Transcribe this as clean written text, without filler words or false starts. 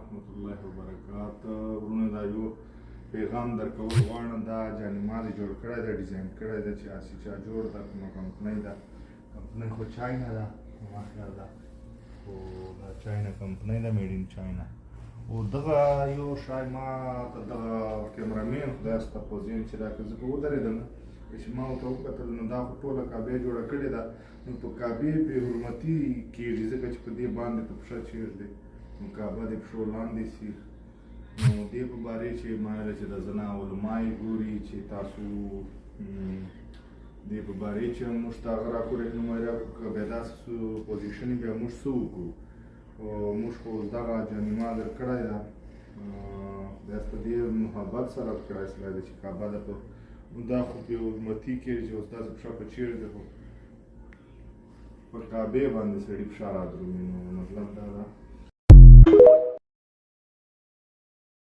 ورحمة الله وبرکاته. ورونه دا یو پیغام درکول غواړم. دا جانماز جوړ کړی دی، ډیزاین کړی دی چې هسې چا جوړ ده، کومه کمپنۍ ده. کمپنۍ خو چاینا ده ماشاءالله، خو دا چاینا کمپنۍ ده، میډ ان چاینا. او دغه یو شی ما ته دغه کیمرامین خدای سته په ذهن چې دا که زه به ودرېدم چې ما ورته وکتل نو دا خو ټوله کعبه جوړه کړې ده. نو په کعبې بې حرمتي کېږي ځکه چې په دې باندې ته پښه چېږدې نو کعبه د پښو لاندې سي. نو دې په باره چې ما ویله چې د زنا علما یې ګوري چې تاسو دې په باره چې موږ ته هغه راکړو رهنمایي راکړو، که بیا داسې پوزیشن بیا موږ څه وکړو. موږ خو دغه جانما درکړی ده، بیا په دې محبت سره کړی سړی ده چې کعبه ده دا خو بې حرمتي کېږي چې اوس داسې پښه په چېړ دی، خو پر کعبې باندې سړي پښه را درومي. نو مطلب دا ده